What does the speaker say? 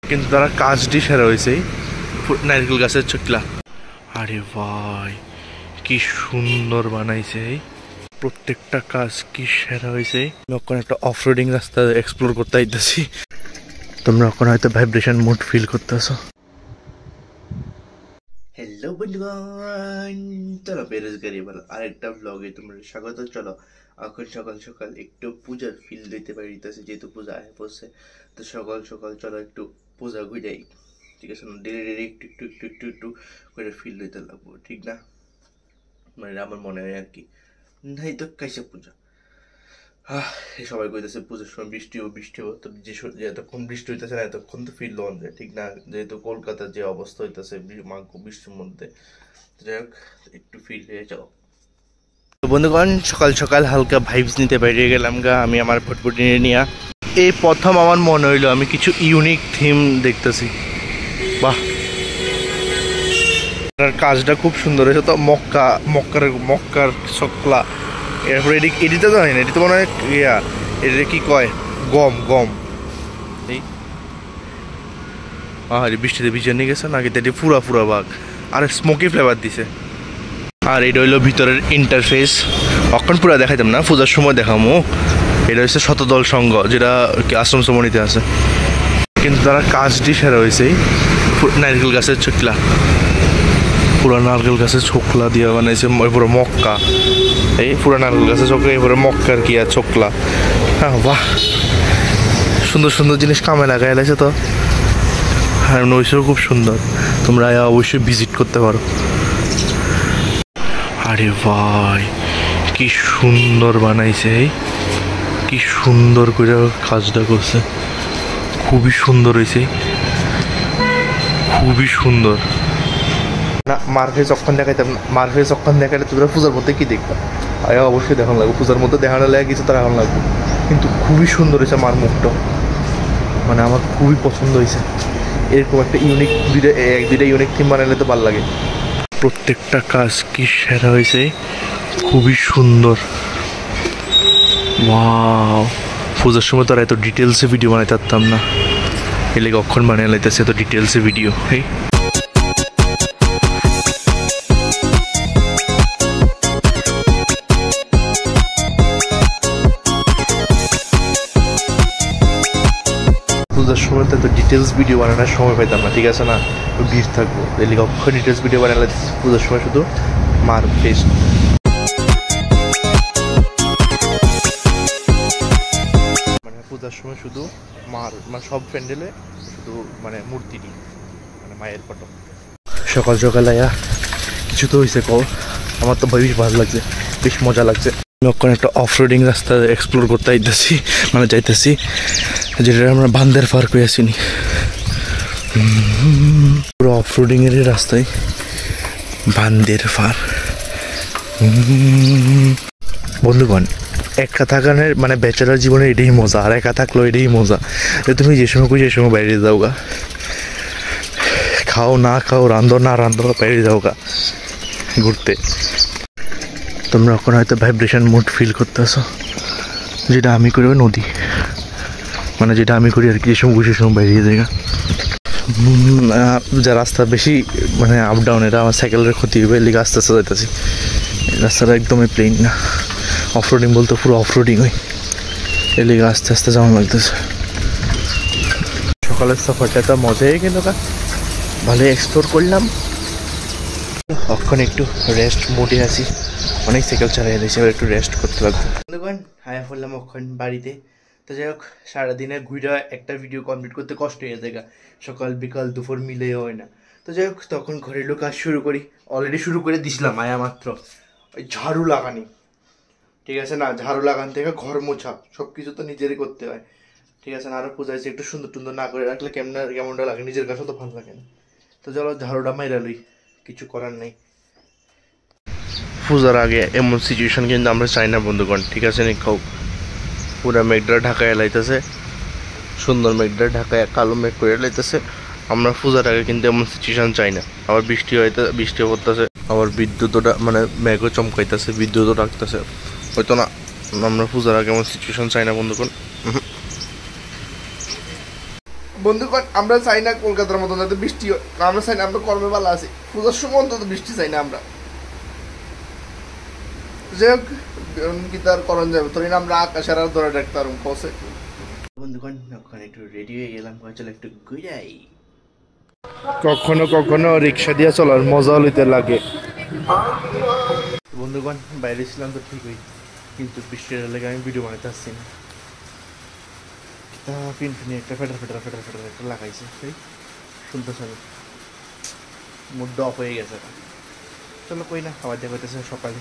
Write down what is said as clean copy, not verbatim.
কিন্তু তারা কাজটি সেরা হয়েছে নারকেল গাছের চকলা। আরে ভাই কি সুন্দর বানাইছে, প্রত্যেকটা কাজ কি সেরা হয়েছে। এখন একটা অফরোডিং রাস্তা এক্সপ্লোর করতে আইতেছি, তোমরা এখন হয়তো ভাইব্রেশন মোড ফিল করতেছো। হ্যালো বন্ধুগণ, চলো বেরোজগারি বলো আরেকটা ব্লগে তোমরা স্বাগত। চলো এখন সকাল সকাল একটু পূজার ফিল দিতে পারিতেছে, যেহেতু পূজা আয় পড়ছে। তো সকাল সকাল চলো একটু পূজা ঘুরাই, ঠিক আছে না? ডেলি ডেলি একটু একটু একটু একটু একটু করে ফিল দিতে লাগবো, ঠিক না? মানে আমার মনে হয় আর কি, নাই তো কাইসে পূজা। সবাই কইতেছে পুজোর সময় বৃষ্টি হবো, তো যতক্ষণ বৃষ্টি হইতেছে না এতক্ষণ তো ফিল লন যায়, ঠিক না? যেহেতু কলকাতার যে অবস্থা হইতেছে বৃষ্টির মধ্যে, যাই হোক একটু ফিল হয়ে যাও। তো বন্ধুগণ, সকাল সকাল হালকা ভাইবস নিতে বেরিয়ে গেলাম গা আমি আমার ফুটফুটি নিয়ে। এই প্রথম আমার মনে হইলো আমি কিছু ইউনিক থিম দেখতেছি। বাহ, কাজটা খুব সুন্দর হয়েছে। তো মক্কার চকলা, এরপরে এডিতে তো হয় না, এটি তো মনে হয় এটা কি কয়, গম এই বৃষ্টিতে ভিজে নিয়ে গেছে নাকি, এটি পুরা বাঘ আর স্মোকি ফ্লেভার দিছে। আর এটা হইলো ভিতরের ইন্টারফেস, অক্ষণ পুরা দেখাইতাম না, পূজার সময় দেখামো। এটা হচ্ছে শতদল সংঘ, যেটা আশ্রম সমনিতে আছে। কিন্তু তারা কাজটি সেরা হয়েছে নারকেল গাছের চকলা, পুরা নারকেল গাছের ছোকলা দিয়ে বানাইছে। পুরো মক্কা, এই পুরো নারকেল গাছের চোখলা, এরপরে মক্কার কি আর চোখলা। হ্যাঁ বাহ, সুন্দর সুন্দর জিনিস কামে লাগাই লাগছে তো। আর নৈশও খুব সুন্দর, তোমরা অবশ্যই ভিজিট করতে পারো। আরে ভাই কি সুন্দর বানাইছে, কি সুন্দর করে কাজটা করছে, খুবই সুন্দর হয়েছে, খুবই সুন্দর। না মার্ভেজ অক্ষণ দেখাইতাম না, মার্ভেজ অক্ষণ দেখালে তোমরা পূজার মধ্যে কি দেখবা? অবশ্যই দেখানো লাগবে, পূজার মধ্যে দেখানো লাগে কিছু তার এখন লাগবে। কিন্তু খুবই সুন্দর হয়েছে মার মুখটা, মানে আমার খুবই পছন্দ হয়েছে। এরকম একটা ইউনিক দুইটা ইউনিক থিম বানালে তো ভালো লাগে। প্রত্যেকটা কাজ কি সেরা হয়েছে, খুবই সুন্দর। ওয়াও, পূজার সময় তো আর এত ডিটেলসে ভিডিও বানাইতে পারতাম না, এর লাগে অক্ষণ বানিয়ে লাইতেছে এত ডিটেলসে ভিডিও। পূজার সময় তো ডিটেলস ভিডিও বানানোর সময় পাইতাম না, ঠিক আছে না? ভিড় থাকবো, এদিকে অক্ষর ডিটেলস ভিডিও বানালে পূজার সময় শুধু মার ফেস, মানে পূজার সময় শুধু মানে সব প্যান্ডেলে শুধু মানে মূর্তিটি, মানে মায়ের ফটো। সকাল সকাল আয়া কিছু তো হয়েছে কল, আমার তো বেশ ভালো লাগছে, বেশ মজা লাগছে। এখন একটা অফরোডিং রাস্তা এক্সপ্লোর করতে যাইতেছি, যেটা আমরা বান্দের পার করে আসিনি। পুরো অফরোডিং এর রাস্তায় বান্দের পার। বন্ধুগণ, একা থাকানোর মানে ব্যাচেলার জীবনে এটাই মজা, আর একা থাকলো এটাই মজা। তুমি যে সময় খুঁজে সে সময় বাইরে যাও গা, খাও না খাও, রান্ধো না রান্ধো, বাইরে যাও গা ঘুরতে। তোমরা এখন হয়তো ভাইব্রেশন মোড ফিল করতেছো, যেটা আমি করি নদী, মানে যেটা আমি করি আর কি, যে সময় খুশি সময় বাইরে যাই। যা রাস্তা বেশি মানে আপ ডাউন, এটা আমার সাইকেলের ক্ষতি হবে, লিগে আস্তে আস্তে যাইতেছি। রাস্তাটা একদমই প্লেন না, অফরোডিং বলতে পুরো অফরোডিং হয়, এর লিগে আস্তে আস্তে যাওয়া লাগতেছে। সকালের সফরটা তো মজাই গেল, ভালোই এক্সপ্লোর করলাম। এখন একটু রেস্ট মোডে আছি, অনেক সাইকেল চালাই দিয়েছি, এবার একটু রেস্ট করতে লাগবে। বন্ধুগণ, হায়া পড়লাম এখন বাড়িতে। তো যাই হোক, সারাদিনে ঘুরে একটা ভিডিও কমপ্লিট করতে কষ্ট হয়ে যায়, সকাল বিকাল দুপুর মিলে হয় না। তো যাই হোক, তখন ঘরের কাজ শুরু করি, অলরেডি শুরু করে দিছিলাম আয়া মাত্র। ওই ঝাড়ু লাগানি, ঠিক আছে না? ঝাড়ু লাগান থেকে ঘর মোছা, সব কিছু তো নিজেরই করতে হয়, ঠিক আছে না? আরও পূজায় একটু সুন্দর টুন্দর না করে রাখলে কেমনটা লাগে, নিজের কাছেও তো ভালো লাগে না। তো চলো ঝাড়ুটা মাইরা লই, কিছু করার নেই। পূজার আগে এমন সিচুয়েশন কিন্তু আমরা চাই না বন্ধুগণ, ঠিক আছে নি? খাও পুরা মেঘটা ঢাকায় লাইতেছে, সুন্দর মেঘটা ঢাকায় কালো মেঘ করে লাইতেছে। আমরা পূজার আগে কিন্তু এমন সিচুয়েশন চাই না। আবার বৃষ্টি পড়তেছে, আবার বিদ্যুৎও মানে মেঘও চমকাইতেছে, বিদ্যুৎও ডাকতেছে, হয়তো না। আমরা পূজার আগে এমন সিচুয়েশন চাই না বন্ধুগণ। বন্ধুগণ আমরা চাই না কলকাতার মতন যাতে বৃষ্টি হয়, আমরা চাই না, আমরা কর্মে ভালো আছি, পূজার সময় অন্তত বৃষ্টি চাই না আমরা। যাই হোক কি তার করণ যাবে, তোর আমরা আকাশের আর ধরে ডাকতে পারবো কসে। বন্ধুগণ ওখানে একটু রেডি হয়ে গেলাম, চলো একটু ঘুরাই। কখনো কখনো রিক্সা দিয়ে চলার মজা লইতে লাগে। বন্ধুগণ বাইরে ছিলাম তো ঠিকই, কিন্তু বৃষ্টির লেগে আমি ভিডিও বানাতে আসছি না। তা পিনপিনি একটা ফেটার একটা লাগাইছে, সেই শুনতেছ আমি মুডটা অফ হয়ে গেছে। চলো কই না, আবার দেখা হইতেছে সকালে।